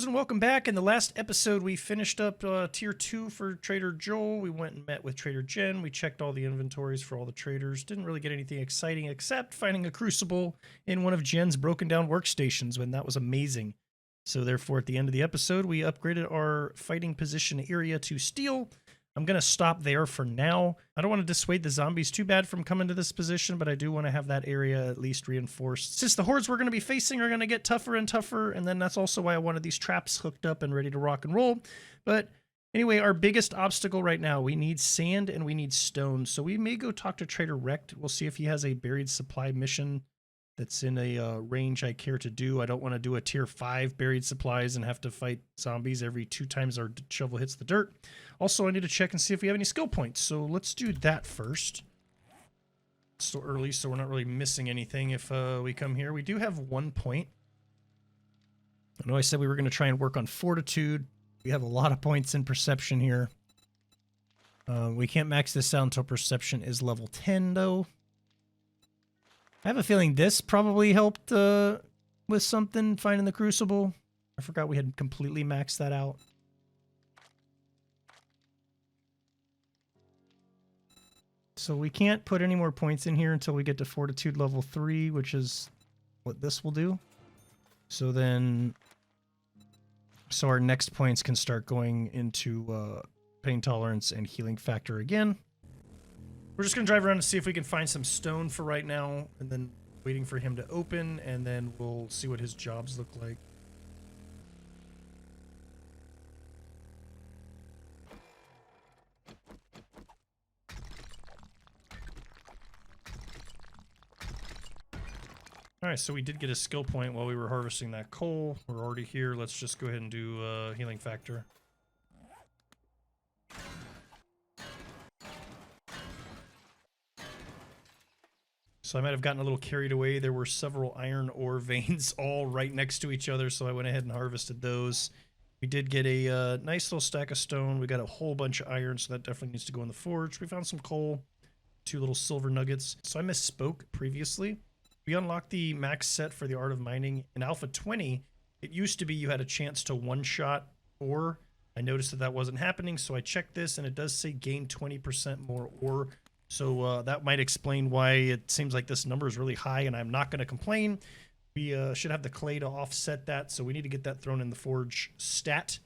viewers, and welcome back. In the last episode, we finished up tier 2 for Trader Joel. We went and met with Trader Jen. We checked all the inventories for all the traders. Didn't really get anything exciting except finding a crucible in one of Jen's broken down workstations, and that was amazing. So therefore, at the end of the episode, we upgraded our fighting position area to steel. I'm going to stop there for now. I don't want to dissuade the zombies too bad from coming to this position, but I do want to have that area at least reinforced. Since the hordes we're going to be facing are going to get tougher and tougher, and then that's also why I wanted these traps hooked up and ready to rock and roll. But anyway, our biggest obstacle right now, we need sand and we need stone. So we may go talk to Trader Rekt. We'll see if he has a buried supply mission that's in a range I care to do. I don't want to do a tier 5 buried supplies and have to fight zombies every 2 times our shovel hits the dirt. Also, I need to check and see if we have any skill points. So let's do that first. It's still early, so we're not really missing anything if we come here. We do have 1 point. I know I said we were going to try and work on fortitude. We have a lot of points in perception here. We can't max this out until perception is level 10, though. I have a feeling this probably helped with something, finding the crucible. I forgot we had completely maxed that out. So we can't put any more points in here until we get to fortitude level 3, which is what this will do. So then, so our next points can start going into pain tolerance and healing factor again. We're just going to drive around and see if we can find some stone for right now, and then waiting for him to open, and then we'll see what his jobs look like. Alright, so we did get a skill point while we were harvesting that coal. We're already here. Let's just go ahead and do healing factor. So I might have gotten a little carried away. There were several iron ore veins all right next to each other, so I went ahead and harvested those. We did get a nice little stack of stone. We got a whole bunch of iron, so that definitely needs to go in the forge. We found some coal, 2 little silver nuggets. So I misspoke previously. We unlocked the max set for the Art of Mining. In Alpha 20, it used to be you had a chance to one-shot ore. I noticed that that wasn't happening, so I checked this, and it does say gain 20% more ore. So that might explain why it seems like this number is really high, and I'm not going to complain. We should have the clay to offset that, so we need to get that thrown in the forge stat.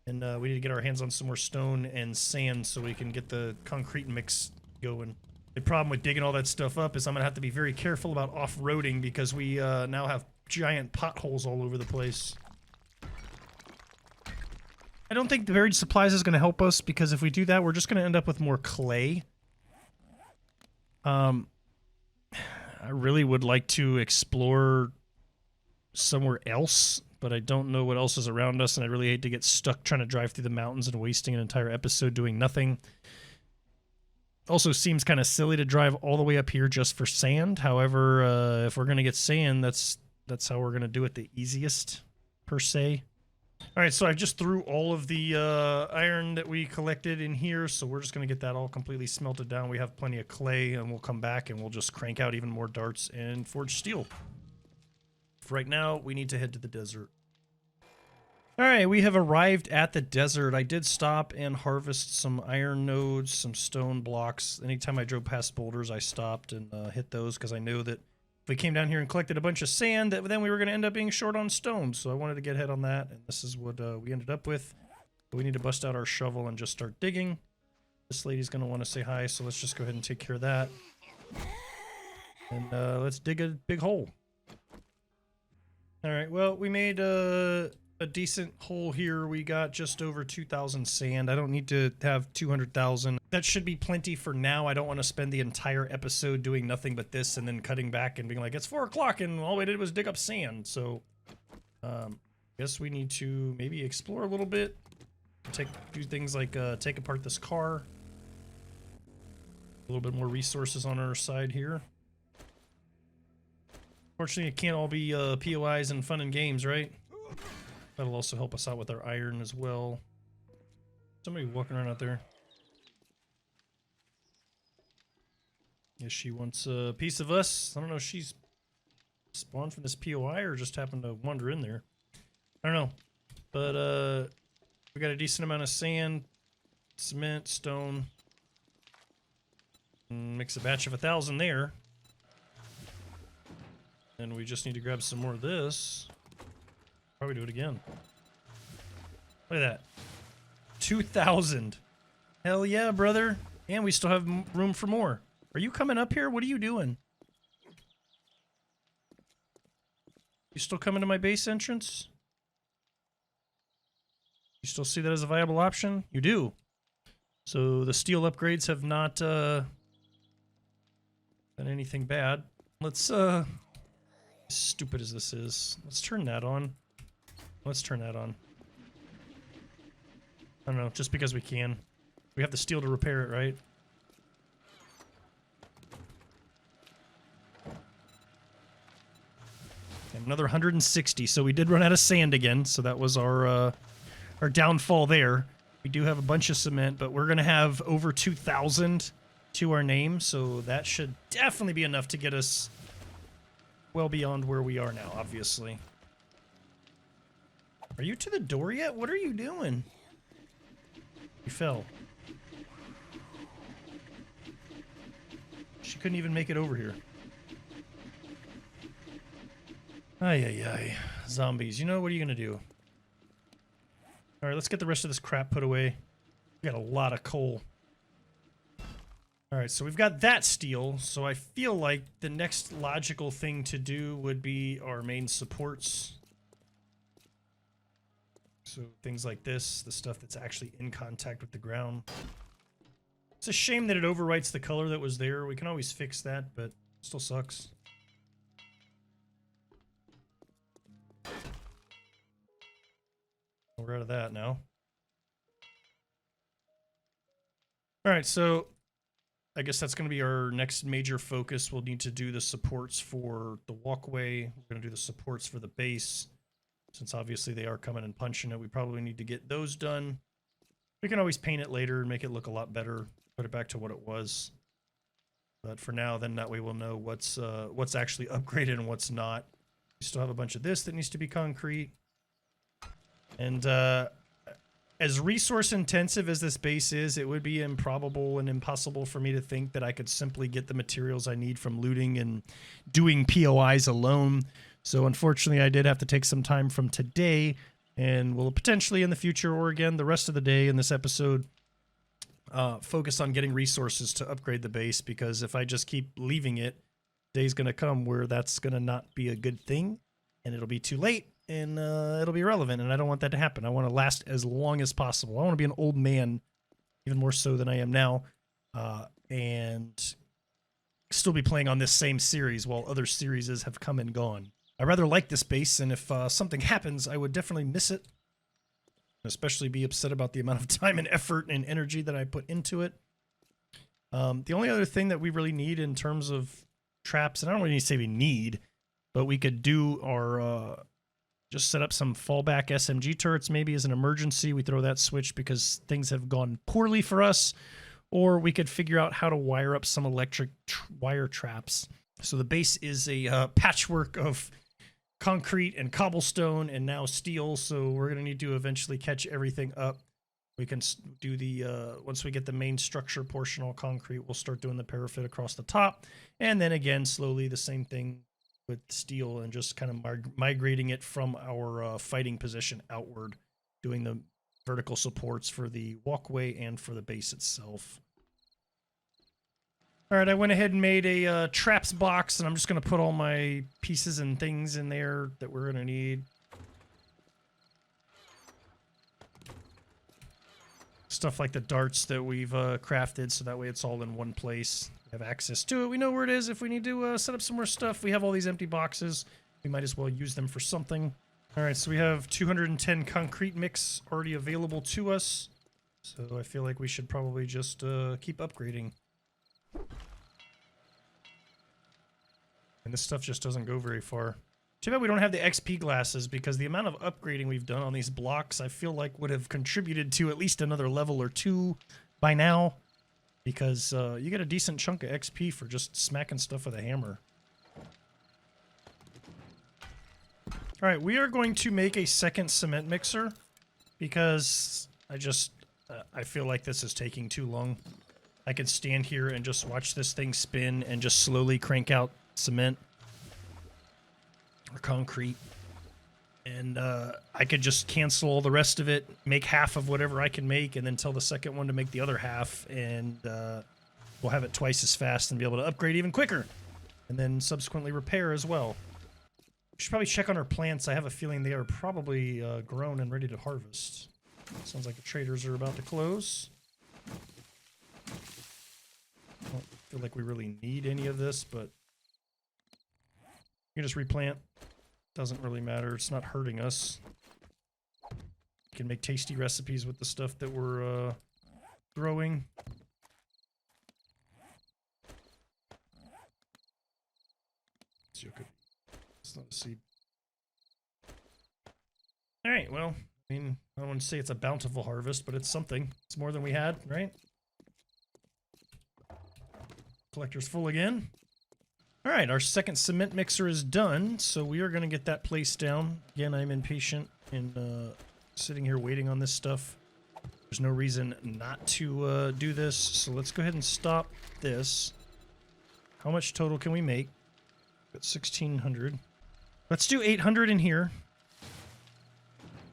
And we need to get our hands on some more stone and sand so we can get the concrete mix going. The problem with digging all that stuff up is I'm going to have to be very careful about off-roading because we now have giant potholes all over the place. I don't think the buried supplies is going to help us because if we do that, we're just going to end up with more clay. I really would like to explore somewhere else, but I don't know what else is around us, and I really hate to get stuck trying to drive through the mountains and wasting an entire episode doing nothing. Also seems kind of silly to drive all the way up here just for sand. However, if we're going to get sand, that's how we're going to do it the easiest, per se. All right, so I just threw all of the iron that we collected in here, so we're just going to get that all completely smelted down. We have plenty of clay, and we'll come back and we'll just crank out even more darts and forge steel. For right now, we need to head to the desert. All right, we have arrived at the desert. I did stop and harvest some iron nodes, some stone blocks. Anytime I drove past boulders, I stopped and hit those because I knew that if we came down here and collected a bunch of sand, then we were going to end up being short on stone. So I wanted to get ahead on that, and this is what we ended up with. But we need to bust out our shovel and just start digging. This lady's going to want to say hi, so let's just go ahead and take care of that. And let's dig a big hole. All right, well, we made a decent hole here. We got just over 2,000 sand. I don't need to have 200,000. That should be plenty for now. I don't want to spend the entire episode doing nothing but this and then cutting back and being like, it's 4 o'clock and all we did was dig up sand. So, guess we need to maybe explore a little bit. Do things like take apart this car. A little bit more resources on our side here. Fortunately, it can't all be POIs and fun and games, right? That'll also help us out with our iron as well. Somebody walking around out there. Yes, she wants a piece of us. I don't know if she's spawned from this POI or just happened to wander in there. I don't know. But we got a decent amount of sand, cement, stone. Mix a batch of 1,000 there. And we just need to grab some more of this. Probably do it again. Look at that. 2,000. Hell yeah, brother. And we still have room for more. Are you coming up here? What are you doing? You still coming to my base entrance? You still see that as a viable option? You do. So the steel upgrades have not done anything bad. Let's as stupid as this is, let's turn that on. Let's turn that on. I don't know, just because we can. We have the steel to repair it, right? And another 160, so we did run out of sand again, so that was our downfall there. We do have a bunch of cement, but we're gonna have over 2,000 to our name, so that should definitely be enough to get us well beyond where we are now, obviously. Are you to the door yet? What are you doing? You fell. She couldn't even make it over here. Ay, ay, ay. Zombies. You know, what are you gonna do? Alright, let's get the rest of this crap put away. We got a lot of coal. Alright, so we've got that steel, so I feel like the next logical thing to do would be our main supports. So things like this, the stuff that's actually in contact with the ground. It's a shame that it overwrites the color that was there. We can always fix that, but it still sucks. We're out of that now. Alright, so I guess that's going to be our next major focus. We'll need to do the supports for the walkway. We're going to do the supports for the base. Since obviously they are coming and punching it, we probably need to get those done. We can always paint it later and make it look a lot better. Put it back to what it was. But for now, then that way we'll know what's actually upgraded and what's not. We still have a bunch of this that needs to be concrete. And as resource intensive as this base is, it would be improbable and impossible for me to think that I could simply get the materials I need from looting and doing POIs alone. So unfortunately, I did have to take some time from today, and will potentially in the future, or again the rest of the day in this episode, focus on getting resources to upgrade the base, because if I just keep leaving it, day's going to come where that's going to not be a good thing, and it'll be too late, and it'll be irrelevant, and I don't want that to happen. I want to last as long as possible. I want to be an old man, even more so than I am now, and still be playing on this same series while other series have come and gone. I rather like this base, and if something happens, I would definitely miss it. Especially be upset about the amount of time and effort and energy that I put into it. The only other thing that we really need in terms of traps, and I don't really need to say we need, but we could do our just set up some fallback SMG turrets maybe as an emergency. We throw that switch because things have gone poorly for us, or we could figure out how to wire up some electric wire traps. So the base is a patchwork of concrete and cobblestone and now steel, so we're going to need to eventually catch everything up. We can do the once we get the main structure portion all concrete, we'll start doing the parapet across the top, and then again slowly the same thing with steel, and just kind of migrating it from our fighting position outward, doing the vertical supports for the walkway and for the base itself. All right, I went ahead and made a traps box, and I'm just going to put all my pieces and things in there that we're going to need. Stuff like the darts that we've crafted, so that way it's all in one place. We have access to it. We know where it is. If we need to set up some more stuff, we have all these empty boxes. We might as well use them for something. All right, so we have 210 concrete mix already available to us. So I feel like we should probably just keep upgrading. And this stuff just doesn't go very far. Too bad we don't have the XP glasses, because the amount of upgrading we've done on these blocks I feel like would have contributed to at least another level or two by now. Because you get a decent chunk of XP for just smacking stuff with a hammer. All right, we are going to make a second cement mixer because I feel like this is taking too long. I could stand here and just watch this thing spin and just slowly crank out cement or concrete. And I could just cancel all the rest of it, make half of whatever I can make, and then tell the second one to make the other half, and we'll have it twice as fast and be able to upgrade even quicker. And then subsequently repair as well. We should probably check on our plants. I have a feeling they are probably grown and ready to harvest. Sounds like the traders are about to close. I don't feel like we really need any of this, but you can just replant. Doesn't really matter. It's not hurting us. We can make tasty recipes with the stuff that we're growing. It's not a seed. All right, well, I mean, I don't want to say it's a bountiful harvest, but it's something. It's more than we had, right? Collector's full again. All right, our second cement mixer is done, so we are going to get that placed down. Again, I'm impatient and sitting here waiting on this stuff. There's no reason not to do this, so let's go ahead and stop this. How much total can we make? Got 1,600. Let's do 800 in here.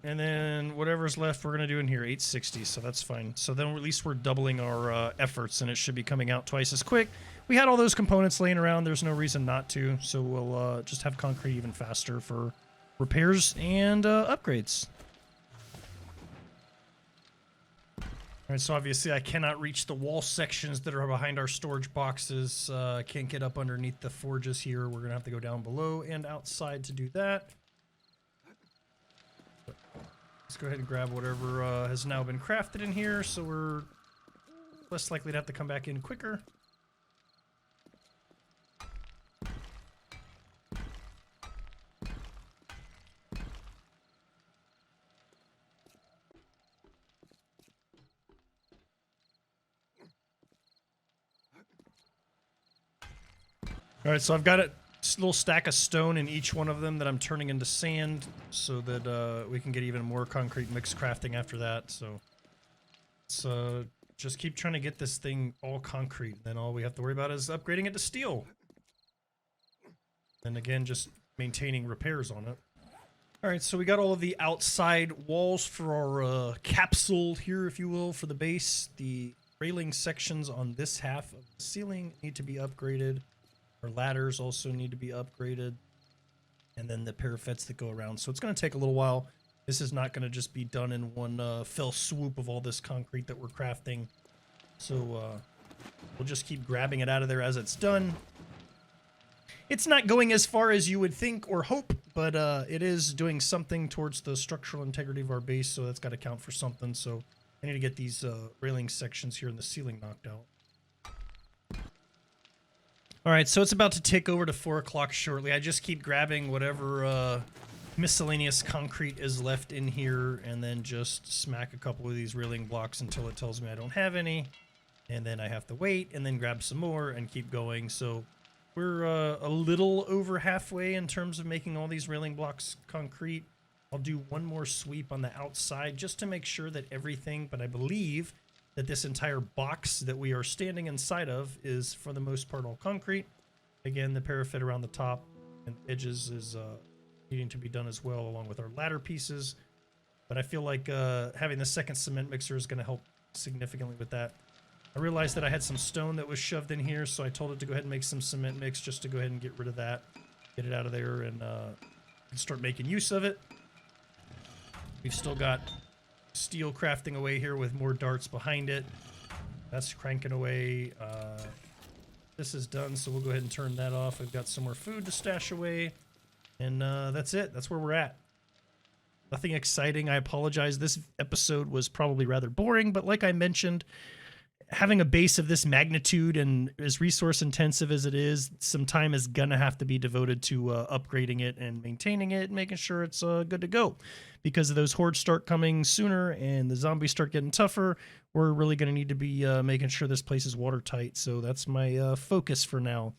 And then whatever's left, we're going to do in here, 860, so that's fine. So then at least we're doubling our efforts, and it should be coming out twice as quick. We had all those components laying around. There's no reason not to, so we'll just have concrete even faster for repairs and upgrades. All right, so obviously I cannot reach the wall sections that are behind our storage boxes. Can't get up underneath the forges here. We're going to have to go down below and outside to do that. Let's go ahead and grab whatever has now been crafted in here, so we're less likely to have to come back in quicker. All right, so I've got a little stack of stone in each one of them that I'm turning into sand so that we can get even more concrete mix crafting after that. So just keep trying to get this thing all concrete. Then all we have to worry about is upgrading it to steel. And again, just maintaining repairs on it. All right, so we got all of the outside walls for our capsule here, if you will, for the base. The railing sections on this half of the ceiling need to be upgraded. Our ladders also need to be upgraded. And then the parapets that go around. So it's going to take a little while. This is not going to just be done in one fell swoop of all this concrete that we're crafting. So we'll just keep grabbing it out of there as it's done. It's not going as far as you would think or hope, but it is doing something towards the structural integrity of our base, so that's got to count for something. So I need to get these railing sections here in the ceiling knocked out. All right, so it's about to tick over to 4 o'clock shortly. I just keep grabbing whatever miscellaneous concrete is left in here and then just smack a couple of these railing blocks until it tells me I don't have any. And then I have to wait and then grab some more and keep going. So we're a little over halfway in terms of making all these railing blocks concrete. I'll do one more sweep on the outside just to make sure that everything, but I believe that this entire box that we are standing inside of is for the most part all concrete. Again, the parapet around the top and edges is needing to be done as well, along with our ladder pieces. But I feel like having the second cement mixer is going to help significantly with that. I realized that I had some stone that was shoved in here, so I told it to go ahead and make some cement mix just to go ahead and get rid of that, get it out of there, and start making use of it. We've still got steel crafting away here with more darts behind it. That's cranking away. This is done, so we'll go ahead and turn that off. I've got some more food to stash away, and that's it. That's where we're at. Nothing exciting. I apologize. This episode was probably rather boring, but like I mentioned, having a base of this magnitude and as resource intensive as it is, some time is gonna have to be devoted to upgrading it and maintaining it, making sure it's good to go. Because those hordes start coming sooner and the zombies start getting tougher, we're really gonna need to be making sure this place is watertight. So that's my focus for now.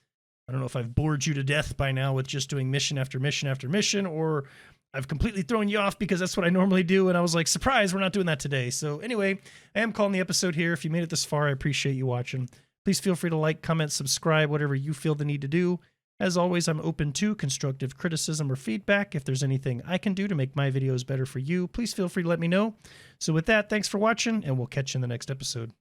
I don't know if I've bored you to death by now with just doing mission after mission after mission, or I've completely thrown you off because that's what I normally do. And I was like, surprise, we're not doing that today. So anyway, I am calling the episode here. If you made it this far, I appreciate you watching. Please feel free to like, comment, subscribe, whatever you feel the need to do. As always, I'm open to constructive criticism or feedback. If there's anything I can do to make my videos better for you, please feel free to let me know. So with that, thanks for watching, and we'll catch you in the next episode.